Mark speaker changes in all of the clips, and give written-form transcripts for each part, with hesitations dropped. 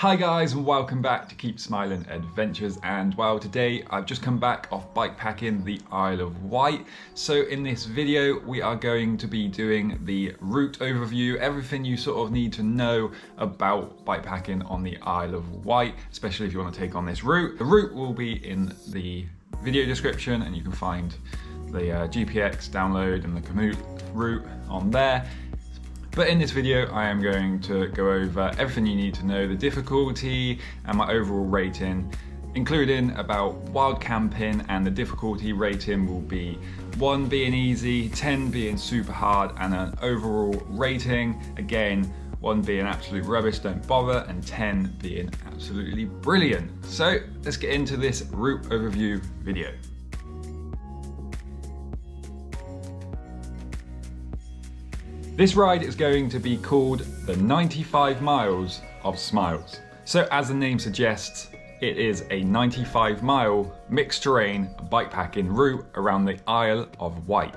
Speaker 1: Hi guys and welcome back to Keep Smiling Adventures, and well, today I've just come back off bikepacking the Isle of Wight. So in this video we are going to be doing the route overview, everything you sort of need to know about bikepacking on the Isle of Wight, especially if you want to take on this route. The route will be in the video description and you can find the GPX download and the Komoot route on there. But in this video, I am going to go over everything you need to know, the difficulty and my overall rating, including about wild camping, and the difficulty rating will be 1 being easy, 10 being super hard, and an overall rating, again, 1 being absolute rubbish, don't bother, and 10 being absolutely brilliant. So let's get into this route overview video. This ride is going to be called the 95 Miles of Smiles. So as the name suggests, it is a 95-mile mixed terrain bikepacking route around the Isle of Wight.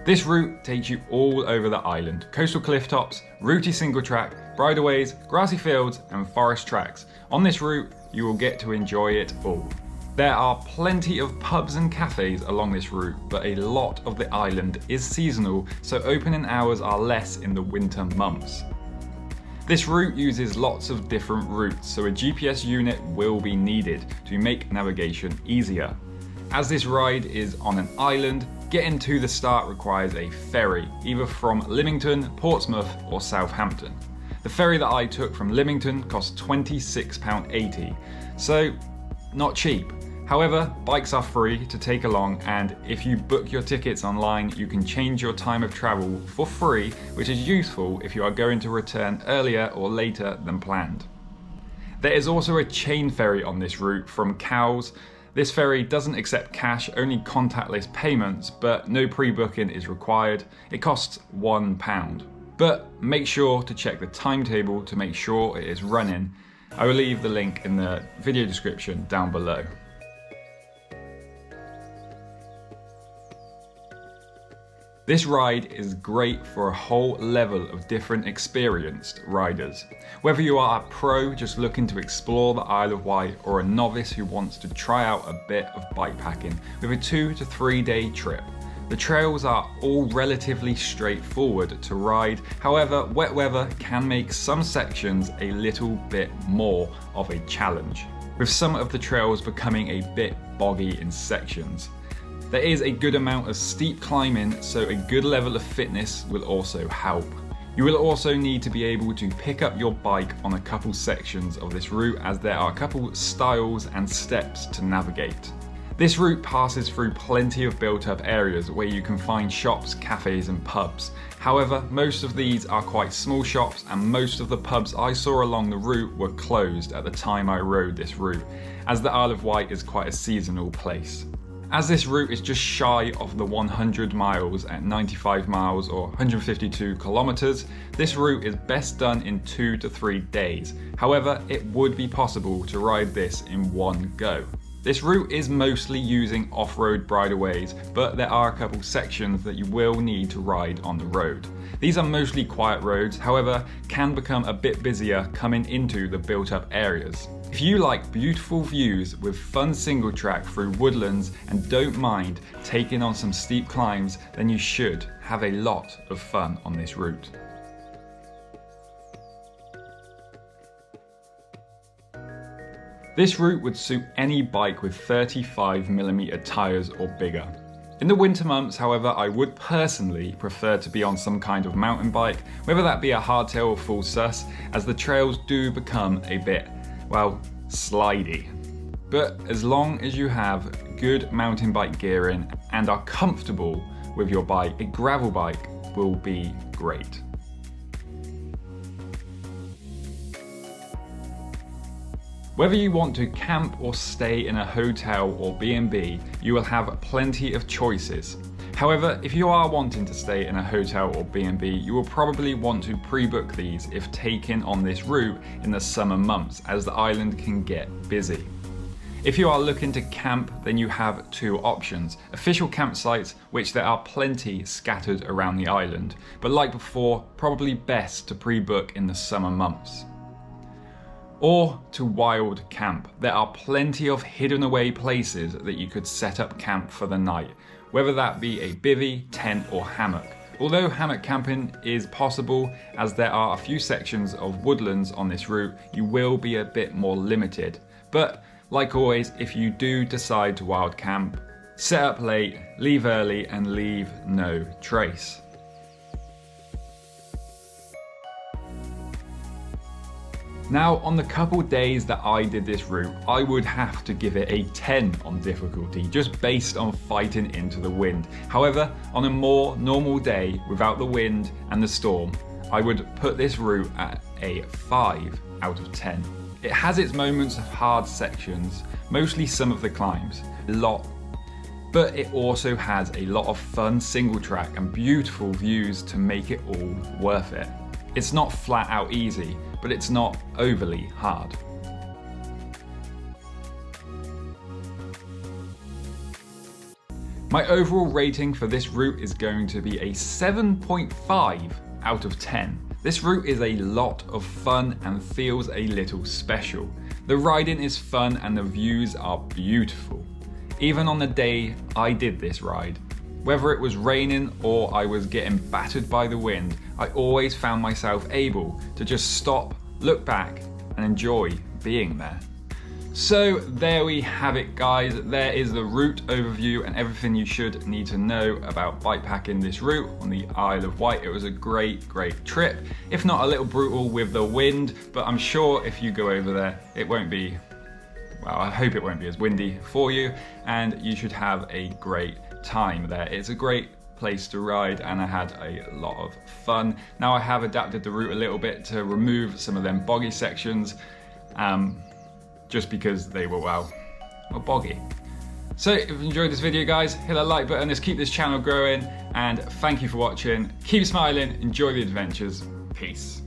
Speaker 1: This route takes you all over the island: coastal cliff tops, rooty single track, bridleways, grassy fields and forest tracks. On this route, you will get to enjoy it all. There are plenty of pubs and cafes along this route, but a lot of the island is seasonal, so opening hours are less in the winter months. This route uses lots of different routes, so a GPS unit will be needed to make navigation easier. As this ride is on an island, getting to the start requires a ferry, either from Lymington, Portsmouth or Southampton. The ferry that I took from Lymington cost £26.80, so not cheap. However, bikes are free to take along, and if you book your tickets online, you can change your time of travel for free, which is useful if you are going to return earlier or later than planned. There is also a chain ferry on this route from Cowes. This ferry doesn't accept cash, only contactless payments, but no pre-booking is required. It costs £1. But make sure to check the timetable to make sure it is running. I will leave the link in the video description down below. This ride is great for a whole level of different experienced riders. Whether you are a pro just looking to explore the Isle of Wight, or a novice who wants to try out a bit of bikepacking with a 2 to 3 day trip. The trails are all relatively straightforward to ride, however wet weather can make some sections a little bit more of a challenge, with some of the trails becoming a bit boggy in sections. There is a good amount of steep climbing, so a good level of fitness will also help. You will also need to be able to pick up your bike on a couple sections of this route, as there are a couple stiles and steps to navigate. This route passes through plenty of built up areas where you can find shops, cafes and pubs. However, most of these are quite small shops, and most of the pubs I saw along the route were closed at the time I rode this route, as the Isle of Wight is quite a seasonal place. As this route is just shy of the 100 miles at 95 miles or 152 kilometers, this route is best done in 2 to 3 days. However, it would be possible to ride this in one go. This route is mostly using off-road bridleways, but there are a couple sections that you will need to ride on the road. These are mostly quiet roads, however, can become a bit busier coming into the built-up areas. If you like beautiful views with fun single track through woodlands and don't mind taking on some steep climbs, then you should have a lot of fun on this route. This route would suit any bike with 35mm tyres or bigger. In the winter months, however, I would personally prefer to be on some kind of mountain bike, whether that be a hardtail or full sus, as the trails do become a bit, well, slidey. But as long as you have good mountain bike gearing and are comfortable with your bike, a gravel bike will be great. Whether you want to camp or stay in a hotel or B&B, you will have plenty of choices. However, if you are wanting to stay in a hotel or B&B, you will probably want to pre-book these if taken on this route in the summer months, as the island can get busy. If you are looking to camp, then you have two options: official campsites, which there are plenty scattered around the island, but like before, probably best to pre-book in the summer months. or to wild camp. There are plenty of hidden away places that you could set up camp for the night, whether that be a bivvy, tent or hammock. Although hammock camping is possible, as there are a few sections of woodlands on this route, you will be a bit more limited. But like always, if you do decide to wild camp, set up late, leave early and leave no trace. Now, on the couple days that I did this route, I would have to give it a 10 on difficulty, just based on fighting into the wind. However, on a more normal day, without the wind and the storm, I would put this route at a 5 out of 10. It has its moments of hard sections, mostly some of the climbs, but it also has a lot of fun single track and beautiful views to make it all worth it. It's not flat out easy, but it's not overly hard. My overall rating for this route is going to be a 7.5 out of 10. This route is a lot of fun and feels a little special. The riding is fun and the views are beautiful. Even on the day I did this ride, whether it was raining or I was getting battered by the wind, I always found myself able to just stop, look back and enjoy being there. So there we have it guys, there is the route overview and everything you should need to know about bikepacking this route on the Isle of Wight. It was a great trip, if not a little brutal with the wind, but I'm sure if you go over there it won't be, well, I hope it won't be as windy for you, and you should have a great time there. It's a great place to ride and I had a lot of fun. Now I have adapted the route a little bit to remove some of them boggy sections, just because they were, well, boggy. So if you enjoyed this video guys, hit that like button, let's keep this channel growing, and thank you for watching. Keep smiling, enjoy the adventures, peace.